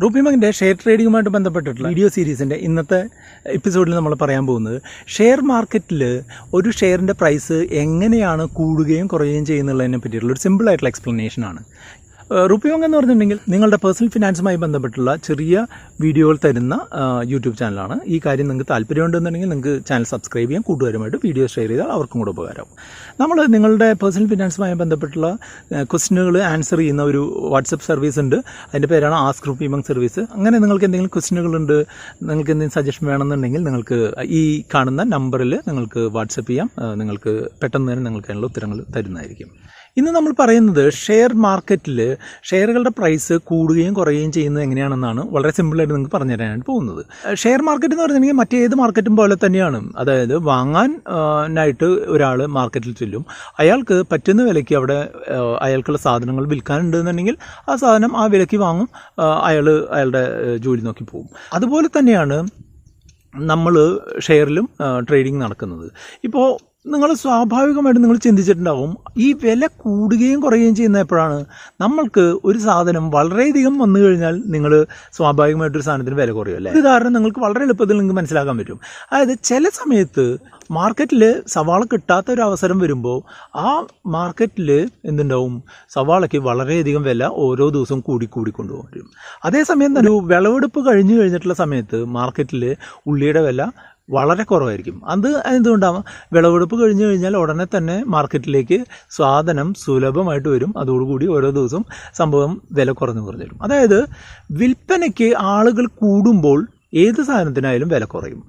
RupeeMonkന്റെ share ട്രേഡിങ്ങുമായിട്ട് ബന്ധപ്പെട്ടിട്ടുള്ള video സീരീസിൻ്റെ ഇന്നത്തെ എപ്പിസോഡിൽ നമ്മൾ പറയാൻ പോകുന്നത് ഷെയർ മാർക്കറ്റിൽ ഒരു ഷെയറിൻ്റെ പ്രൈസ് എങ്ങനെയാണ് കൂടുകയും കുറയുകയും ചെയ്യുന്നതിനെ പറ്റിയിട്ടുള്ള ഒരു സിമ്പിളായിട്ടുള്ള എക്സ്പ്ലനേഷനാണ്. RupeeMonk എന്ന് പറഞ്ഞിട്ടുണ്ടെങ്കിൽ നിങ്ങളുടെ പേഴ്സണൽ ഫിനാൻസുമായി ബന്ധപ്പെട്ടുള്ള ചെറിയ വീഡിയോകൾ തരുന്ന യൂട്യൂബ് ചാനലാണ്. ഈ കാര്യം നിങ്ങൾക്ക് താല്പര്യമുണ്ടെന്നുണ്ടെങ്കിൽ നിങ്ങൾക്ക് ചാനൽ സബ്സ്ക്രൈബ് ചെയ്യാം, കൂട്ടുകാരുമായിട്ട് വീഡിയോ ഷെയർ ചെയ്താൽ അവർക്കും കൂടെ ഉപകാരമാകും. നമ്മൾ നിങ്ങളുടെ പേഴ്സണൽ ഫിനാൻസുമായി ബന്ധപ്പെട്ടുള്ള ക്വസ്റ്റ്യനുകൾ ആൻസർ ചെയ്യുന്ന ഒരു വാട്സപ്പ് സർവീസ് ഉണ്ട്. അതിൻ്റെ പേരാണ് ആസ്ക് RupeeMonk സർവീസ്. അങ്ങനെ നിങ്ങൾക്ക് എന്തെങ്കിലും ക്വസ്റ്റ്യനുകളുണ്ട്, നിങ്ങൾക്ക് എന്തെങ്കിലും സജഷൻ വേണമെന്നുണ്ടെങ്കിൽ നിങ്ങൾക്ക് ഈ കാണുന്ന നമ്പറിൽ നിങ്ങൾക്ക് വാട്സപ്പ് ചെയ്യാം. നിങ്ങൾക്ക് പെട്ടെന്ന് തന്നെ നിങ്ങൾക്ക് അതിനുള്ള ഉത്തരങ്ങൾ തരുന്നതായിരിക്കും. ഇന്ന് നമ്മൾ പറയുന്നത് ഷെയർ മാർക്കറ്റിൽ ഷെയറുകളുടെ പ്രൈസ് കൂടുകയും കുറയുകയും ചെയ്യുന്നത് എങ്ങനെയാണെന്നാണ് വളരെ സിമ്പിളായിട്ട് നിങ്ങൾക്ക് പറഞ്ഞു തരാനായിട്ട് പോകുന്നത്. ഷെയർ മാർക്കറ്റ് എന്ന് പറഞ്ഞിട്ടുണ്ടെങ്കിൽ മറ്റേത് മാർക്കറ്റും പോലെ തന്നെയാണ്. അതായത് വാങ്ങാനായിട്ട് ഒരാൾ മാർക്കറ്റിൽ ചെല്ലും, അയാൾക്ക് പറ്റുന്ന വിലയ്ക്ക് അവിടെ അയാൾക്കുള്ള സാധനങ്ങൾ വിൽക്കാനുണ്ടെന്നുണ്ടെങ്കിൽ ആ സാധനം ആ വിലയ്ക്ക് വാങ്ങും, അയാളുടെ ജോലി നോക്കി പോകും. അതുപോലെ തന്നെയാണ് നമ്മൾ ഷെയറിലും ട്രേഡിംഗ് നടക്കുന്നത്. ഇപ്പോൾ നിങ്ങൾ സ്വാഭാവികമായിട്ട് നിങ്ങൾ ചിന്തിച്ചിട്ടുണ്ടാവും, ഈ വില കൂടുകയും കുറയുകയും ചെയ്യുന്ന എപ്പോഴാണ്? നമ്മൾക്ക് ഒരു സാധനം വളരെയധികം വന്നു കഴിഞ്ഞാൽ നിങ്ങൾ സ്വാഭാവികമായിട്ടൊരു സാധനത്തിന് വില കുറയും അല്ലേ? ഇത് കാരണം നിങ്ങൾക്ക് വളരെ എളുപ്പത്തിൽ നിങ്ങൾക്ക് മനസ്സിലാക്കാൻ പറ്റും. അതായത് ചില സമയത്ത് മാർക്കറ്റിൽ സവാള കിട്ടാത്ത ഒരു അവസരം വരുമ്പോൾ ആ മാർക്കറ്റിൽ എന്തുണ്ടാവും, സവാളയ്ക്ക് വളരെയധികം വില ഓരോ ദിവസവും കൂടിക്കൊണ്ടുവരും. അതേസമയം ഒരു വിളവെടുപ്പ് കഴിഞ്ഞിട്ടുള്ള സമയത്ത് മാർക്കറ്റിൽ ഉള്ളിയുടെ വില വളരെ കുറവായിരിക്കും. അത് എന്തുകൊണ്ടാവാം? വിളവെടുപ്പ് കഴിഞ്ഞു കഴിഞ്ഞാൽ ഉടനെ തന്നെ മാർക്കറ്റിലേക്ക് സാധനം സുലഭമായിട്ട് വരും. അതോടുകൂടി ഓരോ ദിവസവും സംഭവം വില കുറഞ്ഞു വരും. അതായത് വിൽപ്പനയ്ക്ക് ആളുകൾ കൂടുമ്പോൾ ഏത് സാധനത്തിനായാലും വില കുറയും.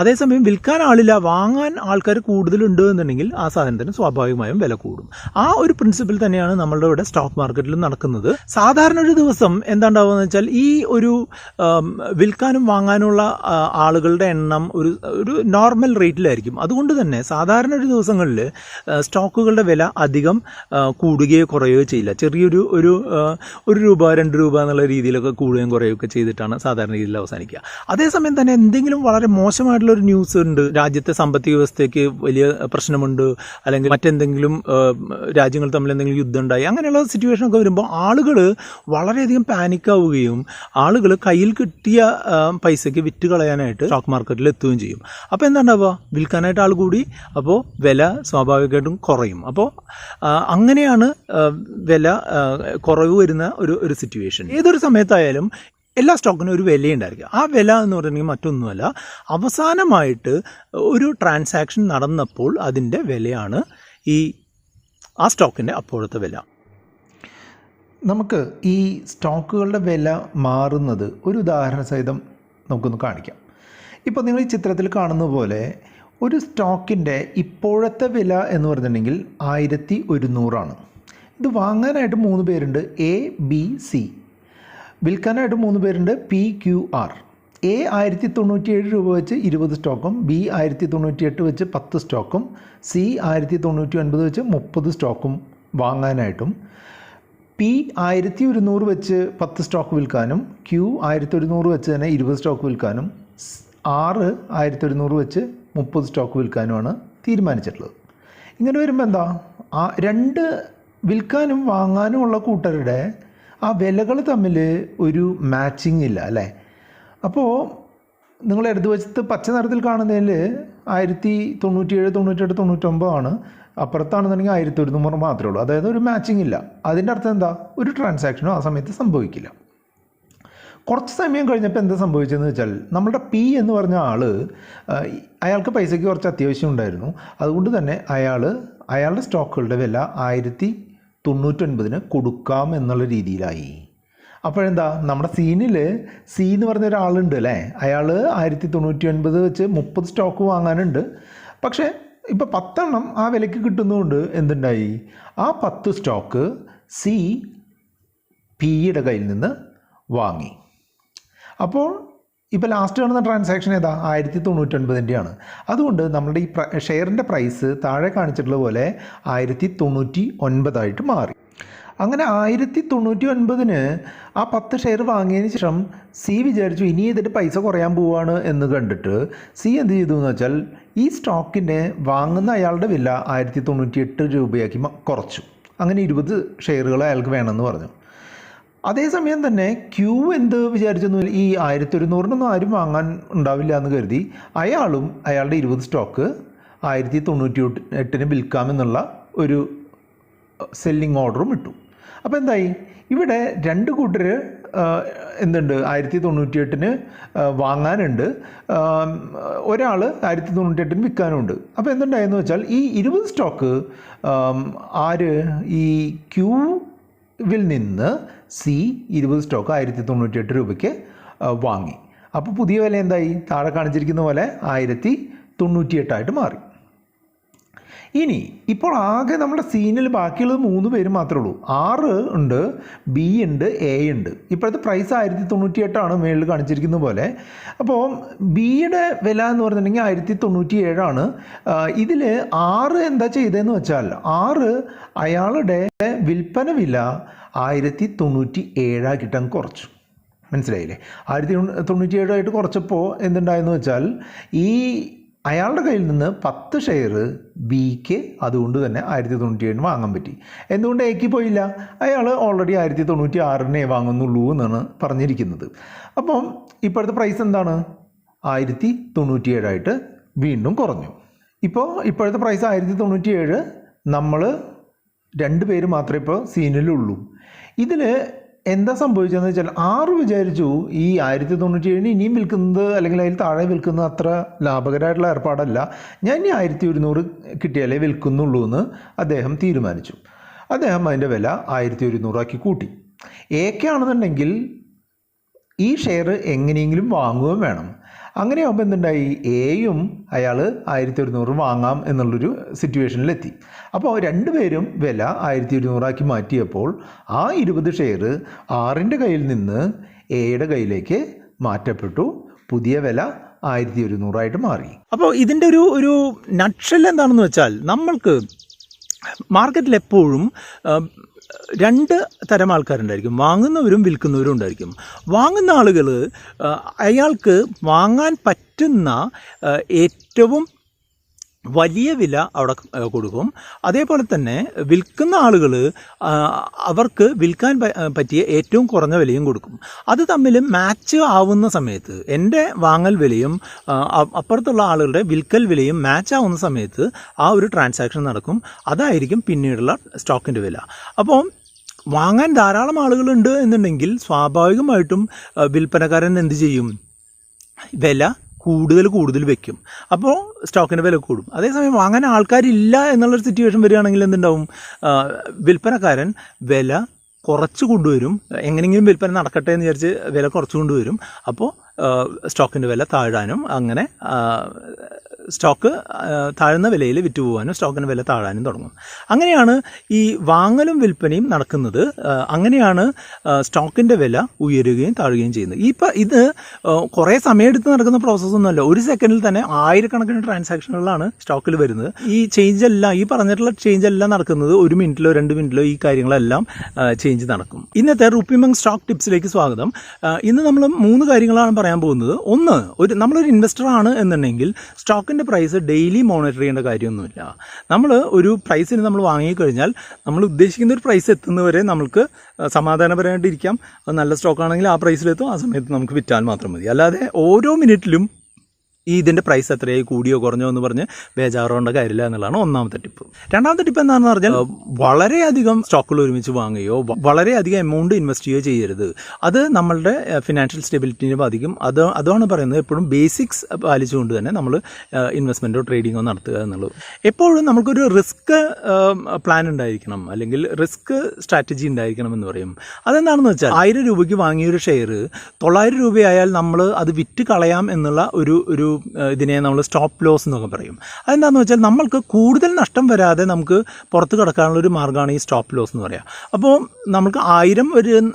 അതേസമയം വിൽക്കാൻ ആളില്ല, വാങ്ങാൻ ആൾക്കാർ കൂടുതലുണ്ട് എന്നുണ്ടെങ്കിൽ ആ സാധനത്തിന് സ്വാഭാവികമായും വില കൂടും. ആ ഒരു പ്രിൻസിപ്പിൾ തന്നെയാണ് നമ്മളുടെ ഇവിടെ സ്റ്റോക്ക് മാർക്കറ്റിൽ നടക്കുന്നത്. സാധാരണ ഒരു ദിവസം എന്താണ്ടാവുക എന്ന് വെച്ചാൽ ഈ ഒരു വിൽക്കാനും വാങ്ങാനുള്ള ആളുകളുടെ എണ്ണം ഒരു നോർമൽ റേറ്റിലായിരിക്കും. അതുകൊണ്ട് തന്നെ സാധാരണ ഒരു ദിവസങ്ങളിൽ സ്റ്റോക്കുകളുടെ വില അധികം കൂടുകയോ കുറയുകയോ ചെയ്യില്ല. ചെറിയൊരു ഒരു രൂപ 2 രൂപ എന്നുള്ള രീതിയിലൊക്കെ കൂടുകയും കുറയുകയൊക്കെ ചെയ്തിട്ടാണ് സാധാരണ രീതിയിൽ അവസാനിക്കുക. അതേസമയം തന്നെ എന്തെങ്കിലും വളരെ മോശമായിട്ടുള്ളൊരു ന്യൂസ് ഉണ്ട്, രാജ്യത്തെ സാമ്പത്തിക വ്യവസ്ഥയ്ക്ക് വലിയ പ്രശ്നമുണ്ട്, അല്ലെങ്കിൽ മറ്റെന്തെങ്കിലും രാജ്യങ്ങൾ തമ്മിൽ എന്തെങ്കിലും യുദ്ധം ഉണ്ടായി, അങ്ങനെയുള്ള സിറ്റുവേഷനൊക്കെ വരുമ്പോൾ ആളുകൾ വളരെയധികം പാനിക്കാവുകയും ആളുകൾ കയ്യിൽ കിട്ടിയ പൈസയ്ക്ക് വിറ്റ് കളയാനായിട്ട് സ്റ്റോക്ക് മാർക്കറ്റിൽ എത്തുകയും ചെയ്യും. അപ്പോൾ എന്താണ്ടാവുക? വിൽക്കാനായിട്ട് ആൾ കൂടി, അപ്പോൾ വില സ്വാഭാവികമായിട്ടും കുറയും. അപ്പോൾ അങ്ങനെയാണ് വില കുറവ് വരുന്ന ഒരു സിറ്റുവേഷൻ. ഏതൊരു സമയത്തായാലും എല്ലാ സ്റ്റോക്കിനും ഒരു വിലയുണ്ടായിരിക്കും. ആ വില എന്ന് പറഞ്ഞിട്ടുണ്ടെങ്കിൽ മറ്റൊന്നുമല്ല, അവസാനമായിട്ട് ഒരു ട്രാൻസാക്ഷൻ നടന്നപ്പോൾ അതിൻ്റെ വിലയാണ് ആ സ്റ്റോക്കിൻ്റെ അപ്പോഴത്തെ വില. നമുക്ക് ഈ സ്റ്റോക്കുകളുടെ വില മാറുന്നത് ഒരു ഉദാഹരണ സഹിതം നമുക്കൊന്ന് കാണിക്കാം. ഇപ്പോൾ നിങ്ങൾ ഈ ചിത്രത്തിൽ കാണുന്ന പോലെ ഒരു സ്റ്റോക്കിൻ്റെ ഇപ്പോഴത്തെ വില എന്ന് പറഞ്ഞിട്ടുണ്ടെങ്കിൽ 1100 ഇത് വാങ്ങാനായിട്ട് 3 പേരുണ്ട്, A, B, C. വിൽക്കാനായിട്ട് 3 പേരുണ്ട്, PQR. A 1097 രൂപ വെച്ച് 20 സ്റ്റോക്കും, B 1098 വെച്ച് 10 സ്റ്റോക്കും, C 1099 വെച്ച് 30 സ്റ്റോക്കും വാങ്ങാനായിട്ടും, P 1100 വെച്ച് 10 സ്റ്റോക്ക് വിൽക്കാനും, Q 1100 വെച്ച് തന്നെ 20 സ്റ്റോക്ക് വിൽക്കാനും, R 1100 വെച്ച് 30 സ്റ്റോക്ക് വിൽക്കാനുമാണ് തീരുമാനിച്ചിട്ടുള്ളത്. ഇങ്ങനെ വരുമ്പോൾ എന്താ, ആ 2 വിൽക്കാനും വാങ്ങാനും ഉള്ള കൂട്ടരുടെ ആ വിലകൾ തമ്മിൽ ഒരു മാച്ചിങ് ഇല്ല അല്ലേ? അപ്പോൾ നിങ്ങൾ ഇടതുവശത്ത് പച്ച നിറത്തിൽ കാണുന്നതിൽ 1097, 98, 99 അപ്പുറത്താണെന്നുണ്ടെങ്കിൽ 1100 മാത്രമേ ഉള്ളൂ. അതായത് ഒരു മാച്ചിങ് ഇല്ല. അതിൻ്റെ അർത്ഥം എന്താ? ഒരു ട്രാൻസാക്ഷനും ആ സമയത്ത് സംഭവിക്കില്ല. കുറച്ച് സമയം കഴിഞ്ഞപ്പോൾ എന്താ സംഭവിച്ചതെന്ന് വെച്ചാൽ നമ്മുടെ P എന്ന് പറഞ്ഞ അയാൾക്ക് പൈസയ്ക്ക് കുറച്ച് അത്യാവശ്യം ഉണ്ടായിരുന്നു. അതുകൊണ്ട് തന്നെ അയാളുടെ സ്റ്റോക്കുകളുടെ വില 1099 കൊടുക്കാം എന്നുള്ള രീതിയിലായി. അപ്പോഴെന്താ, നമ്മുടെ സീനിൽ C എന്ന് പറഞ്ഞ ഒരാളുണ്ട് അല്ലേ, അയാൾ 1099 വെച്ച് 30 സ്റ്റോക്ക് വാങ്ങാനുണ്ട്. പക്ഷേ ഇപ്പോൾ 10 എണ്ണം ആ വിലയ്ക്ക് കിട്ടുന്നതുകൊണ്ട് എന്തുണ്ടായി, ആ 10 സ്റ്റോക്ക് C Pയുടെ കയ്യിൽ നിന്ന് വാങ്ങി. അപ്പോൾ ഇപ്പോൾ ലാസ്റ്റ് കാണുന്ന ട്രാൻസാക്ഷൻ ഏതാ? 1099 അതുകൊണ്ട് നമ്മുടെ ഈ ഷെയറിൻ്റെ പ്രൈസ് താഴെ കാണിച്ചിട്ടുള്ള പോലെ 1099 മാറി. അങ്ങനെ 1099 ആ 10 ഷെയർ വാങ്ങിയതിന് ശേഷം C വിചാരിച്ചു ഇനി ഇതിൻ്റെ പൈസ കുറയാൻ പോവുകയാണ് എന്ന് കണ്ടിട്ട് C എന്ത് ചെയ്തു എന്ന് വെച്ചാൽ ഈ സ്റ്റോക്കിനെ വാങ്ങുന്ന അയാളുടെ വില 1098 രൂപയാക്കി കുറച്ചു. അങ്ങനെ 20 ഷെയറുകൾ അയാൾക്ക് വേണമെന്ന് പറഞ്ഞു. അതേസമയം തന്നെ ക്യൂ എന്ത് വിചാരിച്ചൊന്നും ഈ 1100 ആരും വാങ്ങാൻ ഉണ്ടാവില്ല എന്ന് കരുതി അയാളും അയാളുടെ 20 സ്റ്റോക്ക് 1098 വിൽക്കാമെന്നുള്ള ഒരു സെല്ലിംഗ് ഓർഡറും ഇട്ടു. അപ്പോൾ എന്തായി, ഇവിടെ രണ്ട് കൂട്ടർ എന്തുണ്ട്, 1098 വാങ്ങാനുണ്ട്, ഒരാൾ 1098 വിൽക്കാനുണ്ട്. അപ്പോൾ എന്തുണ്ടായെന്ന് വെച്ചാൽ ഈ 20 സ്റ്റോക്ക് ഈ ക്യൂവിൽ നിന്ന് സി 20 സ്റ്റോക്ക് 1098 രൂപയ്ക്ക് വാങ്ങി. അപ്പോൾ പുതിയ വില എന്തായി, താഴെ കാണിച്ചിരിക്കുന്ന പോലെ 1098 മാറി. ഇനി ഇപ്പോൾ ആകെ നമ്മുടെ സീനിൽ ബാക്കിയുള്ളത് 3 പേര് മാത്രമേ ഉള്ളൂ. 6 ഉണ്ട്, ബി ഉണ്ട്, എ ഉണ്ട്. ഇപ്പോഴത്തെ പ്രൈസ് 1098 മേളിൽ കാണിച്ചിരിക്കുന്ന പോലെ. അപ്പോൾ ബിയുടെ വില എന്ന് പറഞ്ഞിട്ടുണ്ടെങ്കിൽ 1097. ഇതിൽ 6 എന്താ ചെയ്തതെന്ന് വെച്ചാൽ 6 അയാളുടെ വിൽപ്പന വില 1097 ആക്കിയിട്ട് കുറച്ചു. മനസ്സിലായില്ലേ? 1097 കുറച്ചപ്പോൾ എന്തുണ്ടായെന്ന് വെച്ചാൽ ഈ അയാളുടെ കയ്യിൽ നിന്ന് 10 ഷെയർ ബിക്ക് അതുകൊണ്ട് തന്നെ 1097 വാങ്ങാൻ പറ്റി. എന്തുകൊണ്ട് എക്ക് പോയില്ല? അയാൾ ഓൾറെഡി 1096 വാങ്ങുന്നുള്ളൂ എന്നാണ് പറഞ്ഞിരിക്കുന്നത്. അപ്പം ഇപ്പോഴത്തെ പ്രൈസ് എന്താണ്, 1097 വീണ്ടും കുറഞ്ഞു. ഇപ്പോഴത്തെ പ്രൈസ് 1097. നമ്മൾ 2 പേര് മാത്രമേ ഇപ്പോൾ സീനിലുള്ളൂ. ഇതിൽ എന്താ സംഭവിച്ചതെന്ന് വെച്ചാൽ 6 വിചാരിച്ചു ഈ 1097 ഇനിയും വിൽക്കുന്നത് അല്ലെങ്കിൽ അതിൽ താഴെ വിൽക്കുന്നത് അത്ര ലാഭകരമായിട്ടുള്ള ഏർപ്പാടല്ല, ഞാൻ ഇനി 1100 കിട്ടിയാലേ വിൽക്കുന്നുള്ളൂ എന്ന് അദ്ദേഹം തീരുമാനിച്ചു. അദ്ദേഹം അതിൻ്റെ വില 1100 കൂട്ടി. എക്കാണെന്നുണ്ടെങ്കിൽ ഈ ഷെയർ എങ്ങനെയെങ്കിലും വാങ്ങുകയും വേണം. അങ്ങനെയാകുമ്പോൾ എന്തുണ്ടായി, എയും അയാൾ 1100 വാങ്ങാം എന്നുള്ളൊരു സിറ്റുവേഷനിലെത്തി. അപ്പോൾ 2 പേരും വില 1200 മാറ്റിയപ്പോൾ ആ 20 ഷെയർ 6ൻ്റെ കയ്യിൽ നിന്ന് എയുടെ കയ്യിലേക്ക് മാറ്റപ്പെട്ടു. പുതിയ വില 1100 മാറി. അപ്പോൾ ഇതിൻ്റെ ഒരു നട്ട്ഷെൽ എന്താണെന്ന് വെച്ചാൽ, നമ്മൾക്ക് മാർക്കറ്റിൽ എപ്പോഴും 2 തരം ആൾക്കാരുണ്ടായിരിക്കും. വാങ്ങുന്നവരും വിൽക്കുന്നവരും ഉണ്ടായിരിക്കും. വാങ്ങുന്ന ആളുകൾ അയാൾക്ക് വാങ്ങാൻ പറ്റുന്ന ഏറ്റവും വലിയ വില അവിടെ കൊടുക്കും. അതേപോലെ തന്നെ വിൽക്കുന്ന ആളുകൾ അവർക്ക് വിൽക്കാൻ പറ്റിയ ഏറ്റവും കുറഞ്ഞ വിലയും കൊടുക്കും. അത് തമ്മിൽ മാച്ച് ആവുന്ന സമയത്ത്, എൻ്റെ വാങ്ങൽ വിലയും അപ്പുറത്തുള്ള ആളുകളുടെ വിൽക്കൽ വിലയും മാച്ച് ആവുന്ന സമയത്ത് ആ ഒരു ട്രാൻസാക്ഷൻ നടക്കും. അതായിരിക്കും പിന്നീടുള്ള സ്റ്റോക്കിൻ്റെ വില. അപ്പോൾ വാങ്ങാൻ ധാരാളം ആളുകളുണ്ട് എന്നുണ്ടെങ്കിൽ സ്വാഭാവികമായിട്ടും വിൽപ്പനക്കാരൻ എന്ത് ചെയ്യും, വില കൂടുതൽ വെക്കും. അപ്പോൾ സ്റ്റോക്കിൻ്റെ വില കൂടും. അതേസമയം വാങ്ങാൻ ആൾക്കാരില്ല എന്നുള്ളൊരു സിറ്റുവേഷൻ വരികയാണെങ്കിൽ എന്തുണ്ടാവും, വിൽപ്പനക്കാരൻ വില കുറച്ച് കൊണ്ടുവരും. എങ്ങനെയെങ്കിലും വിൽപ്പന നടക്കട്ടെ എന്ന് വിചാരിച്ച് വില കുറച്ച് കൊണ്ടുവരും. അപ്പോൾ സ്റ്റോക്കിൻ്റെ വില താഴാനും അങ്ങനെ സ്റ്റോക്ക് താഴ്ന്ന വിലയിൽ വിറ്റുപോകാനും സ്റ്റോക്കിൻ്റെ വില താഴാനും തുടങ്ങും. അങ്ങനെയാണ് ഈ വാങ്ങലും വിൽപ്പനയും നടക്കുന്നത്. അങ്ങനെയാണ് സ്റ്റോക്കിൻ്റെ വില ഉയരുകയും താഴുകയും ചെയ്യുന്നത്. ഇത് കുറേ സമയമെടുത്ത് നടക്കുന്ന പ്രോസസ്സൊന്നുമല്ല. ഒരു സെക്കൻഡിൽ തന്നെ ആയിരക്കണക്കിന് ട്രാൻസാക്ഷനുകളാണ് സ്റ്റോക്കിൽ വരുന്നത്. ഈ ഈ പറഞ്ഞിട്ടുള്ള ചേഞ്ച് എല്ലാം നടക്കുന്നത് 1 മിനിറ്റിലോ 2 മിനിറ്റിലോ ഈ കാര്യങ്ങളെല്ലാം ചേഞ്ച് നടക്കും. ഇന്നത്തെ RupeeMonk സ്റ്റോക്ക് ടിപ്സിലേക്ക് സ്വാഗതം. ഇന്ന് നമ്മൾ 3 കാര്യങ്ങളാണ് പറയാൻ പോകുന്നത്. ഒന്ന്, നമ്മളൊരു ഇൻവെസ്റ്റർ ആണ് എന്നുണ്ടെങ്കിൽ സ്റ്റോക്കിൻ്റെ പ്രൈസ് ഡെയിലി മോണിറ്റർ ചെയ്യേണ്ട കാര്യമൊന്നുമില്ല. നമ്മൾ ഒരു പ്രൈസിന് നമ്മൾ വാങ്ങിക്കഴിഞ്ഞാൽ നമ്മൾ ഉദ്ദേശിക്കുന്ന ഒരു പ്രൈസ് എത്തുന്നവരെ നമുക്ക് സമാധാനപരമായിട്ടിരിക്കാം. അത് നല്ല സ്റ്റോക്കാണെങ്കിൽ ആ പ്രൈസിലെത്തും, ആ സമയത്ത് നമുക്ക് വിറ്റാൽ മാത്രം മതി. അല്ലാതെ ഓരോ മിനിറ്റിലും ഇതിൻ്റെ പ്രൈസ് എത്രയായി, കൂടിയോ കുറഞ്ഞോ എന്ന് പറഞ്ഞ് ബേജാറേണ്ട കാര്യമില്ല എന്നുള്ളതാണ് ഒന്നാമത്തെ ടിപ്പ്. രണ്ടാമത്തെ ടിപ്പ് എന്താണെന്ന് പറഞ്ഞാൽ, വളരെയധികം സ്റ്റോക്കുകൾ ഒരുമിച്ച് വാങ്ങുകയോ വളരെയധികം എമൗണ്ട് ഇൻവെസ്റ്റ് ചെയ്യുകയോ ചെയ്യരുത്. അത് നമ്മളുടെ ഫിനാൻഷ്യൽ സ്റ്റെബിലിറ്റിനെ ബാധിക്കും. അതാണ് പറയുന്നത്, എപ്പോഴും ബേസിക്സ് പാലിച്ചുകൊണ്ട് തന്നെ നമ്മൾ ഇൻവെസ്റ്റ്മെൻറ്റോ ട്രേഡിങ്ങോ നടത്തുക എന്നുള്ളത്. എപ്പോഴും നമുക്കൊരു റിസ്ക് പ്ലാൻ ഉണ്ടായിരിക്കണം, അല്ലെങ്കിൽ റിസ്ക് സ്ട്രാറ്റജി ഉണ്ടായിരിക്കണം എന്ന് പറയും. അതെന്താണെന്ന് വെച്ചാൽ, 1000 രൂപയ്ക്ക് വാങ്ങിയൊരു ഷെയർ 900 രൂപയായാൽ നമ്മൾ അത് വിറ്റ് കളയാം എന്നുള്ള ഒരു ഇതിനെ നമ്മൾ സ്റ്റോപ്പ് ലോസ് എന്നൊക്കെ പറയും. അതെന്താണെന്ന് വെച്ചാൽ, നമ്മൾക്ക് കൂടുതൽ നഷ്ടം വരാതെ നമുക്ക് പുറത്ത് കിടക്കാനുള്ളൊരു മാർഗ്ഗമാണ് ഈ സ്റ്റോപ്പ് ലോസ് എന്ന് പറയുക. അപ്പോൾ നമുക്ക് 1000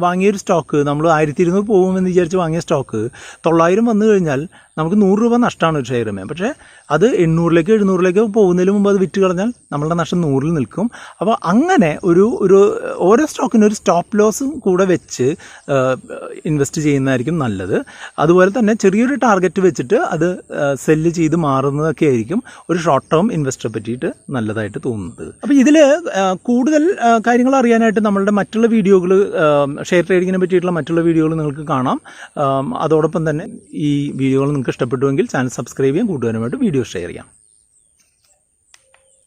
വാങ്ങിയൊരു സ്റ്റോക്ക് നമ്മൾ 1200 പോകുമെന്ന് വിചാരിച്ച് വാങ്ങിയ സ്റ്റോക്ക് 900 വന്നു കഴിഞ്ഞാൽ നമുക്ക് 100 രൂപ നഷ്ടമാണ് ഒരു ഷെയറിന്. പക്ഷേ അത് 800ലേക്കോ 700ലേക്കോ പോകുന്നതിന് മുമ്പ് അത് വിറ്റ് കളഞ്ഞാൽ നമ്മളുടെ നഷ്ടം 100ൽ നിൽക്കും. അപ്പോൾ അങ്ങനെ ഓരോ സ്റ്റോക്കിനും ഒരു സ്റ്റോപ്പ് ലോസും കൂടെ വെച്ച് ഇൻവെസ്റ്റ് ചെയ്യുന്നതായിരിക്കും നല്ലത്. അതുപോലെ തന്നെ ചെറിയൊരു ടാർഗറ്റ് വെച്ചിട്ട് അത് സെല്ല് ചെയ്ത് മാറുന്നതൊക്കെ ആയിരിക്കും ഒരു ഷോർട്ട് ടേം ഇൻവെസ്റ്ററെ പറ്റിയിട്ട് നല്ലതായിട്ട് തോന്നുന്നത്. അപ്പോൾ ഇതിൽ കൂടുതൽ കാര്യങ്ങൾ അറിയാനായിട്ട് നമ്മളുടെ മറ്റുള്ള വീഡിയോകൾ ഷെയർ ട്രേഡിങ്ങിനെ പറ്റിയിട്ടുള്ള മറ്റുള്ള വീഡിയോകൾ നിങ്ങൾക്ക് കാണാം. അതോടൊപ്പം തന്നെ ഈ വീഡിയോകൾ നിങ്ങൾക്ക് ഇഷ്ടപ്പെട്ടുവെങ്കിൽ ചാനൽ സബ്സ്ക്രൈബ് ചെയ്യാം, കൂട്ടുകാരുമായിട്ട് വീഡിയോ ഷെയർ ചെയ്യാം.